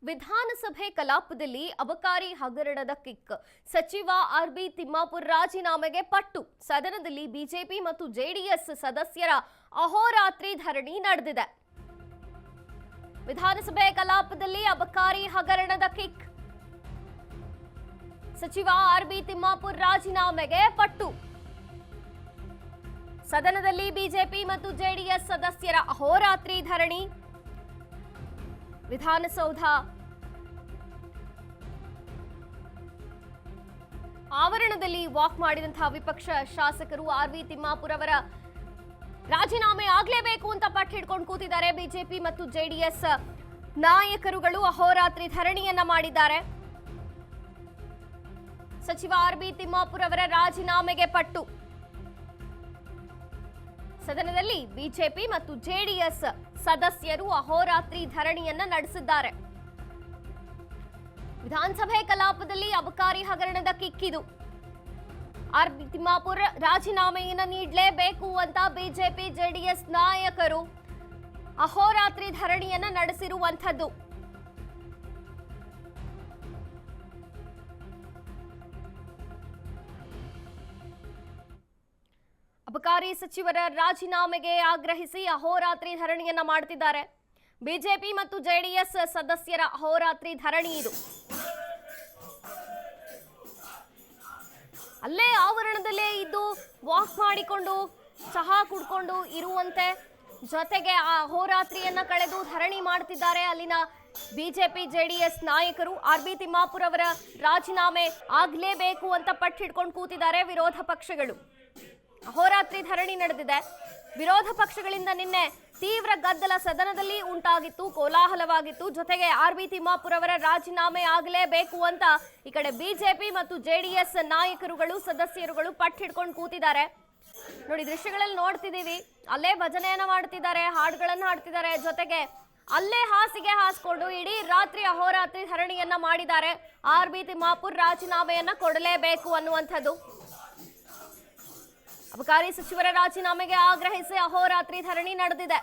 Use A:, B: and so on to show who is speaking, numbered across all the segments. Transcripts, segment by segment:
A: ವಿಧಾನಸಭೆ ಕಲಾಪದಲ್ಲಿ ಅಬಕಾರಿ ಹಗರಣದ ಕಿಕ್. ಸಚಿವ ಆರ್.ಬಿ. ತಿಮ್ಮಾಪುರ್ ರಾಜೀನಾಮೆಗೆ ಪಟ್ಟು. ಸದನದಲ್ಲಿ ಬಿಜೆಪಿ ಮತ್ತು ಜೆಡಿಎಸ್ ಸದಸ್ಯರ ಅಹೋರಾತ್ರಿ ಧರಣಿ ನಡೆದಿದೆ. ವಿಧಾನಸಭೆ ಕಲಾಪದಲ್ಲಿ ಅಬಕಾರಿ ಹಗರಣದ ಕಿಕ್. ಸಚಿವ ಆರ್.ಬಿ. ತಿಮ್ಮಾಪುರ್ ರಾಜೀನಾಮೆಗೆ ಪಟ್ಟು. ಸದನದಲ್ಲಿ ಬಿಜೆಪಿ ಮತ್ತು ಜೆಡಿಎಸ್ ಸದಸ್ಯರ ಅಹೋರಾತ್ರಿ ಧರಣಿ. ವಿಧಾನಸೌಧ ಆವರಣದಲ್ಲಿ ವಾಕ್ ಮಾಡಿದಂತಹ ವಿಪಕ್ಷ ಶಾಸಕರು ಆರ್.ಬಿ. ತಿಮ್ಮಾಪುರ್ ಅವರ ರಾಜೀನಾಮೆ ಆಗಲೇಬೇಕು ಅಂತ ಪಟ್ಟು ಹಿಡ್ಕೊಂಡು ಕೂತಿದ್ದಾರೆ. ಬಿಜೆಪಿ ಮತ್ತು ಜೆಡಿಎಸ್ ನಾಯಕರುಗಳು ಅಹೋರಾತ್ರಿ ಧರಣಿಯನ್ನ ಮಾಡಿದ್ದಾರೆ. ಸಚಿವ ಆರ್.ಬಿ. ತಿಮ್ಮಾಪುರ್ ಅವರ ರಾಜೀನಾಮೆಗೆ ಪಟ್ಟು. ಸದನದಲ್ಲಿ ಬಿಜೆಪಿ ಮತ್ತು ಜೆಡಿಎಸ್ ಸದಸ್ಯರು ಅಹೋರಾತ್ರಿ ಧರಣಿಯನ್ನ ನಡೆಸಿದ್ದಾರೆ. ವಿಧಾನಸಭೆ ಕಲಾಪದಲ್ಲಿ ಅಬಕಾರಿ ಹಗರಣದ ಕಿಕ್ಕಿದು. ಆರ್.ಬಿ. ತಿಮ್ಮಾಪುರ್ ರಾಜೀನಾಮೆಯನ್ನ ನೀಡಲೇಬೇಕು ಅಂತ ಬಿಜೆಪಿ ಜೆಡಿಎಸ್ ನಾಯಕರು ಅಹೋರಾತ್ರಿ ಧರಣಿಯನ್ನ ನಡೆಸಿರುವಂಥದ್ದು. ಅಬಕಾರಿ ಸಚಿವರ ರಾಜೀನಾಮೆಗೆ ಆಗ್ರಹಿಸಿ ಅಹೋರಾತ್ರಿ ಧರಣಿಯನ್ನ ಮಾಡುತ್ತಿದ್ದಾರೆ. ಬಿಜೆಪಿ ಮತ್ತು ಜೆಡಿಎಸ್ ಸದಸ್ಯರ ಅಹೋರಾತ್ರಿ ಧರಣಿ ಇದು. ಅಲ್ಲೇ ಆವರಣದಲ್ಲೇ ಇದ್ದು ವಾಕ್ ಮಾಡಿಕೊಂಡು ಚಹಾ ಕುಡ್ಕೊಂಡು ಇರುವಂತೆ, ಜೊತೆಗೆ ಆ ಅಹೋರಾತ್ರಿಯನ್ನ ಕಳೆದು ಧರಣಿ ಮಾಡ್ತಿದ್ದಾರೆ ಅಲ್ಲಿನ ಬಿಜೆಪಿ ಜೆಡಿಎಸ್ ನಾಯಕರು. ಆರ್.ಬಿ. ತಿಮ್ಮಾಪುರ್ ಅವರ ರಾಜೀನಾಮೆ ಆಗ್ಲೇಬೇಕು ಅಂತ ಪಟ್ಟು ಹಿಡ್ಕೊಂಡು ಕೂತಿದ್ದಾರೆ ವಿರೋಧ ಪಕ್ಷಗಳು. ಅಹೋರಾತ್ರಿ ಧರಣಿ ನಡೆದಿದೆ. ವಿರೋಧ ಪಕ್ಷಗಳಿಂದ ನಿನ್ನೆ ತೀವ್ರ ಗದ್ದಲ ಸದನದಲ್ಲಿ ಉಂಟಾಗಿತ್ತು, ಕೋಲಾಹಲವಾಗಿತ್ತು. ಜೊತೆಗೆ ಆರ್.ಬಿ. ತಿಮ್ಮಾಪುರ್ ಅವರ ರಾಜೀನಾಮೆ ಆಗಲೇಬೇಕು ಅಂತ ಈ ಕಡೆ ಬಿಜೆಪಿ ಮತ್ತು ಜೆಡಿಎಸ್ ನಾಯಕರುಗಳು ಸದಸ್ಯರುಗಳು ಪಟ್ಟು ಹಿಡ್ಕೊಂಡು ಕೂತಿದ್ದಾರೆ. ನೋಡಿ, ದೃಶ್ಯಗಳಲ್ಲಿ ನೋಡ್ತಿದ್ದೀವಿ. ಅಲ್ಲೇ ಭಜನೆಯನ್ನ ಮಾಡ್ತಿದ್ದಾರೆ, ಹಾಡುಗಳನ್ನ ಹಾಡ್ತಿದ್ದಾರೆ. ಜೊತೆಗೆ ಅಲ್ಲೇ ಹಾಸಿಗೆ ಹಾಸ್ಕೊಂಡು ಇಡೀ ರಾತ್ರಿ ಅಹೋರಾತ್ರಿ ಧರಣಿಯನ್ನ ಮಾಡಿದ್ದಾರೆ. ಆರ್.ಬಿ. ತಿಮ್ಮಾಪುರ್ ರಾಜೀನಾಮೆಯನ್ನ ಕೊಡಲೇಬೇಕು ಅನ್ನುವಂಥದ್ದು. ಅಬಕಾರಿ ಸಚಿವರ ರಾಜೀನಾಮೆಗೆ ಆಗ್ರಹಿಸಿ ಅಹೋರಾತ್ರಿ ಧರಣಿ ನಡೆದಿದೆ.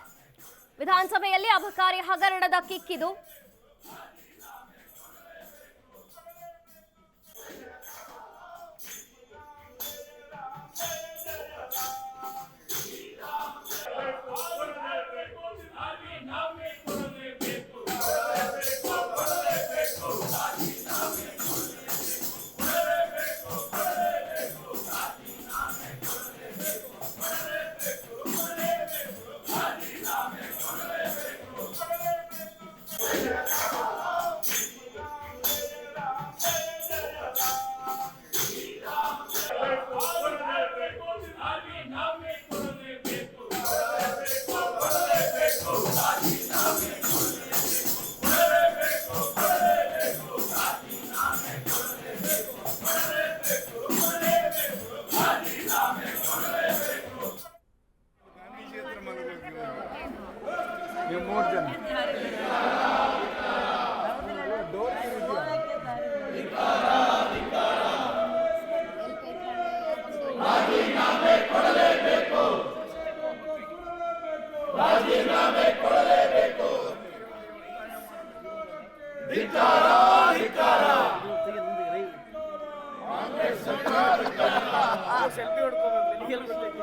A: ವಿಧಾನಸಭೆಯಲ್ಲಿ ಅಬಕಾರಿ ಹಗರಣದ ಕಿಕ್ಕಿದು.
B: ಸೆಲ್ಫಿ ಹೊಡ್ಕೋಬೇಕು.